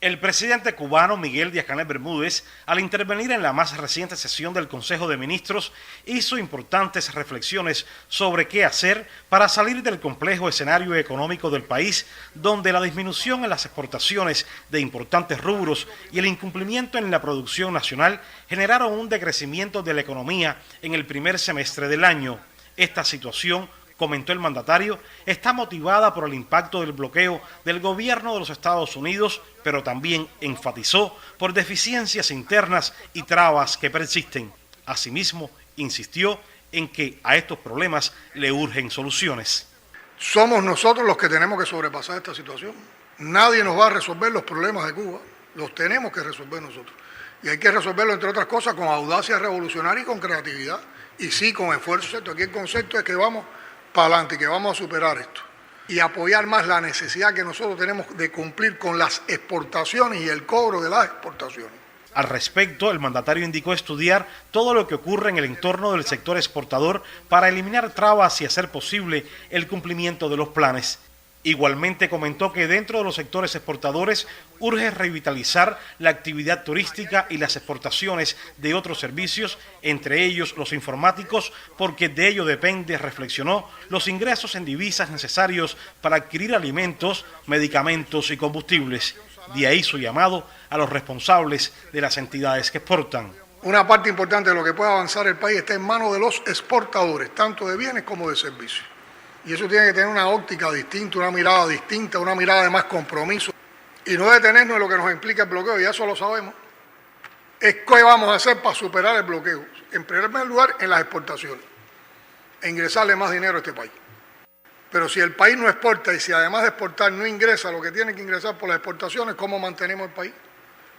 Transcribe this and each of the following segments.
El presidente cubano Miguel Díaz-Canel Bermúdez, al intervenir en la más reciente sesión del Consejo de Ministros, hizo importantes reflexiones sobre qué hacer para salir del complejo escenario económico del país, donde la disminución en las exportaciones de importantes rubros y el incumplimiento en la producción nacional generaron un decrecimiento de la economía en el primer semestre del año. Esta situación, comentó el mandatario, está motivada por el impacto del bloqueo del gobierno de los Estados Unidos, pero también enfatizó por deficiencias internas y trabas que persisten. Asimismo, insistió en que a estos problemas le urgen soluciones. Somos nosotros los que tenemos que sobrepasar esta situación. Nadie nos va a resolver los problemas de Cuba, los tenemos que resolver nosotros. Y hay que resolverlo, entre otras cosas, con audacia revolucionaria y con creatividad. Y sí, con esfuerzo. Aquí el concepto es que vamos para adelante, que vamos a superar esto y apoyar más la necesidad que nosotros tenemos de cumplir con las exportaciones y el cobro de las exportaciones. Al respecto, el mandatario indicó estudiar todo lo que ocurre en el entorno del sector exportador para eliminar trabas y hacer posible el cumplimiento de los planes. Igualmente comentó que dentro de los sectores exportadores urge revitalizar la actividad turística y las exportaciones de otros servicios, entre ellos los informáticos, porque de ello depende, reflexionó, los ingresos en divisas necesarios para adquirir alimentos, medicamentos y combustibles. De ahí su llamado a los responsables de las entidades que exportan. Una parte importante de lo que puede avanzar el país está en manos de los exportadores, tanto de bienes como de servicios. Y eso tiene que tener una óptica distinta, una mirada distinta, una mirada de más compromiso. Y no detenernos en lo que nos implica el bloqueo, y eso lo sabemos. Es qué vamos a hacer para superar el bloqueo. En primer lugar, en las exportaciones. E ingresarle más dinero a este país. Pero si el país no exporta y si además de exportar no ingresa lo que tiene que ingresar por las exportaciones, ¿cómo mantenemos el país?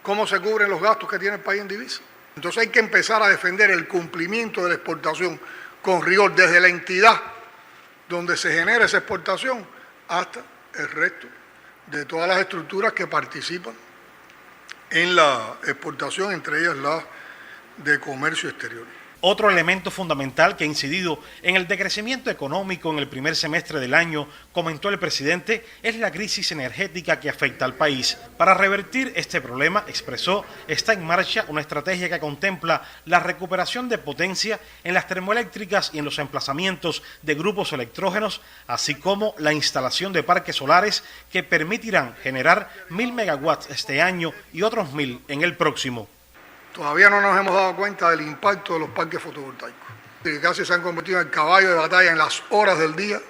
¿Cómo se cubren los gastos que tiene el país en divisas? Entonces hay que empezar a defender el cumplimiento de la exportación con rigor desde la entidad donde se genera esa exportación hasta el resto de todas las estructuras que participan en la exportación, entre ellas las de comercio exterior. Otro elemento fundamental que ha incidido en el decrecimiento económico en el primer semestre del año, comentó el presidente, es la crisis energética que afecta al país. Para revertir este problema, expresó, está en marcha una estrategia que contempla la recuperación de potencia en las termoeléctricas y en los emplazamientos de grupos electrógenos, así como la instalación de parques solares que permitirán generar 1.000 megawatts este año y otros 1.000 en el próximo. Todavía no nos hemos dado cuenta del impacto de los parques fotovoltaicos, que casi se han convertido en el caballo de batalla en las horas del día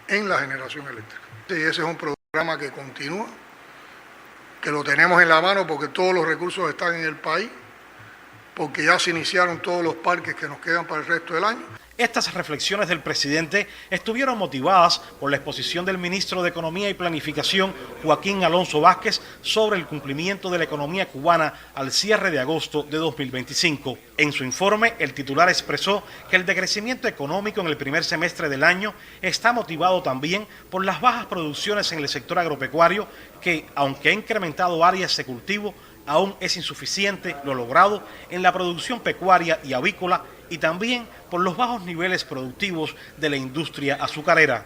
en la generación eléctrica. Y ese es un programa que continúa, que lo tenemos en la mano porque todos los recursos están en el país, porque ya se iniciaron todos los parques que nos quedan para el resto del año. Estas reflexiones del presidente estuvieron motivadas por la exposición del ministro de Economía y Planificación, Joaquín Alonso Vázquez, sobre el cumplimiento de la economía cubana al cierre de agosto de 2025. En su informe, el titular expresó que el decrecimiento económico en el primer semestre del año está motivado también por las bajas producciones en el sector agropecuario, que, aunque ha incrementado áreas de cultivo, aún es insuficiente lo logrado en la producción pecuaria y avícola, y también por los bajos niveles productivos de la industria azucarera.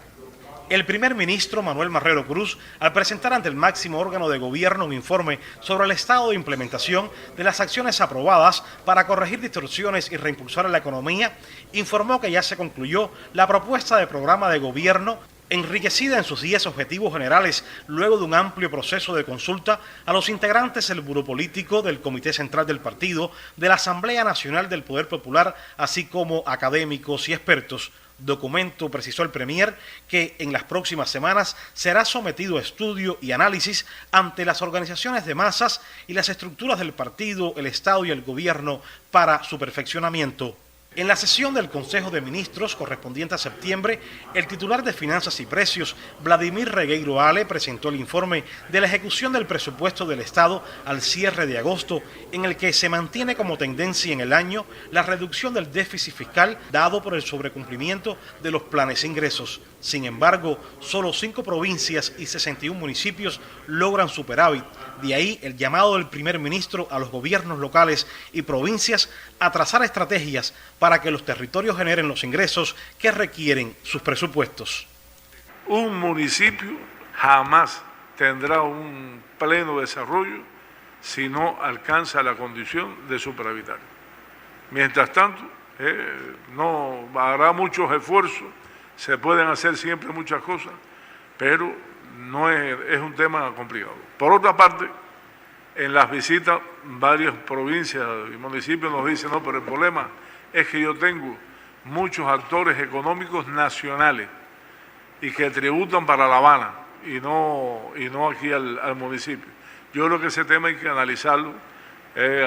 El primer ministro Manuel Marrero Cruz, al presentar ante el máximo órgano de gobierno un informe sobre el estado de implementación de las acciones aprobadas para corregir distorsiones y reimpulsar la economía, informó que ya se concluyó la propuesta de programa de gobierno enriquecida en sus 10 objetivos generales luego de un amplio proceso de consulta a los integrantes del Buró Político, del Comité Central del Partido, de la Asamblea Nacional del Poder Popular, así como académicos y expertos. Documento, precisó el Premier, que en las próximas semanas será sometido a estudio y análisis ante las organizaciones de masas y las estructuras del partido, el Estado y el Gobierno para su perfeccionamiento. En la sesión del Consejo de Ministros correspondiente a septiembre, el titular de Finanzas y Precios, Vladimir Regueiro Ale, presentó el informe de la ejecución del presupuesto del Estado al cierre de agosto, en el que se mantiene como tendencia en el año la reducción del déficit fiscal dado por el sobrecumplimiento de los planes de ingresos. Sin embargo, solo 5 provincias y 61 municipios logran superávit. De ahí el llamado del primer ministro a los gobiernos locales y provincias a trazar estrategias para que los territorios generen los ingresos que requieren sus presupuestos. Un municipio jamás tendrá un pleno desarrollo si no alcanza la condición de superavitario. Mientras tanto, no habrá muchos esfuerzos, se pueden hacer siempre muchas cosas, pero no es un tema complicado. Por otra parte, en las visitas, varias provincias y municipios nos dicen, no, pero el problema es que yo tengo muchos actores económicos nacionales y que tributan para La Habana y no aquí al municipio. Yo creo que ese tema hay que analizarlo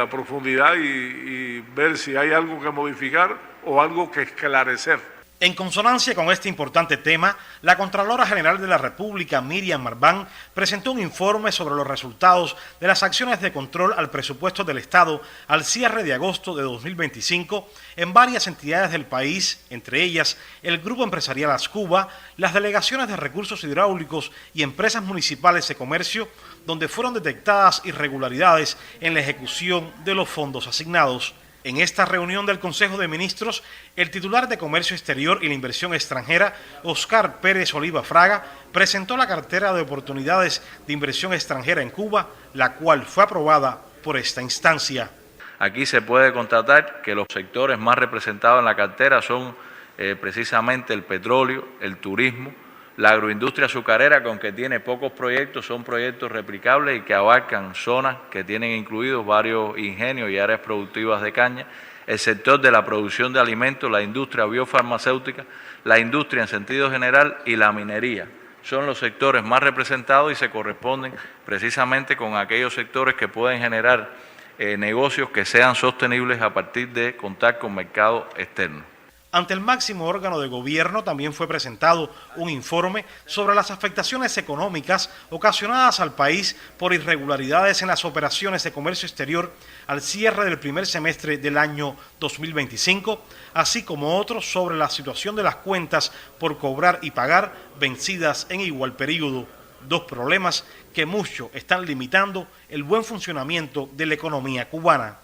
a profundidad y ver si hay algo que modificar o algo que esclarecer. En consonancia con este importante tema, la Contralora General de la República, Miriam Marván, presentó un informe sobre los resultados de las acciones de control al presupuesto del Estado al cierre de agosto de 2025 en varias entidades del país, entre ellas el Grupo Empresarial Ascuba, las delegaciones de recursos hidráulicos y empresas municipales de comercio, donde fueron detectadas irregularidades en la ejecución de los fondos asignados. En esta reunión del Consejo de Ministros, el titular de Comercio Exterior y la Inversión Extranjera, Oscar Pérez Oliva Fraga, presentó la cartera de oportunidades de inversión extranjera en Cuba, la cual fue aprobada por esta instancia. Aquí se puede constatar que los sectores más representados en la cartera son precisamente el petróleo, el turismo, la agroindustria azucarera, que aunque tiene pocos proyectos, son proyectos replicables y que abarcan zonas que tienen incluidos varios ingenios y áreas productivas de caña, el sector de la producción de alimentos, la industria biofarmacéutica, la industria en sentido general y la minería. Son los sectores más representados y se corresponden precisamente con aquellos sectores que pueden generar negocios que sean sostenibles a partir de contar con mercados externos. Ante el máximo órgano de gobierno también fue presentado un informe sobre las afectaciones económicas ocasionadas al país por irregularidades en las operaciones de comercio exterior al cierre del primer semestre del año 2025, así como otros sobre la situación de las cuentas por cobrar y pagar vencidas en igual periodo. Dos problemas que mucho están limitando el buen funcionamiento de la economía cubana.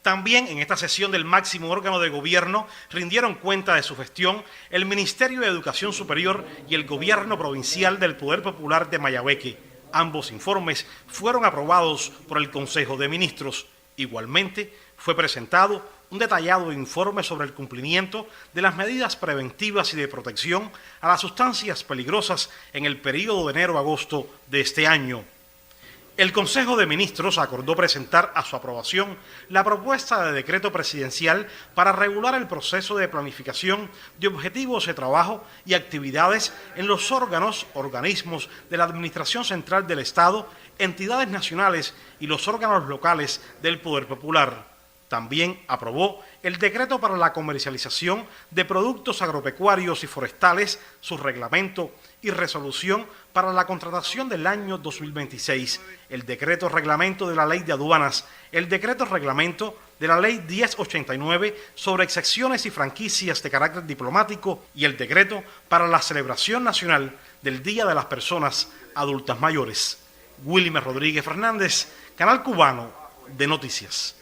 También en esta sesión del máximo órgano de gobierno rindieron cuenta de su gestión el Ministerio de Educación Superior y el Gobierno Provincial del Poder Popular de Mayabeque. Ambos informes fueron aprobados por el Consejo de Ministros. Igualmente, fue presentado un detallado informe sobre el cumplimiento de las medidas preventivas y de protección a las sustancias peligrosas en el periodo de enero a agosto de este año. El Consejo de Ministros acordó presentar a su aprobación la propuesta de decreto presidencial para regular el proceso de planificación de objetivos de trabajo y actividades en los organismos de la Administración Central del Estado, entidades nacionales y los órganos locales del Poder Popular. También aprobó el decreto para la comercialización de productos agropecuarios y forestales, su reglamento y resolución para la contratación del año 2026, el decreto reglamento de la Ley de Aduanas, el decreto reglamento de la Ley 1089 sobre excepciones y franquicias de carácter diplomático y el decreto para la celebración nacional del Día de las Personas Adultas Mayores. Wilmer Rodríguez Fernández, Canal Cubano de Noticias.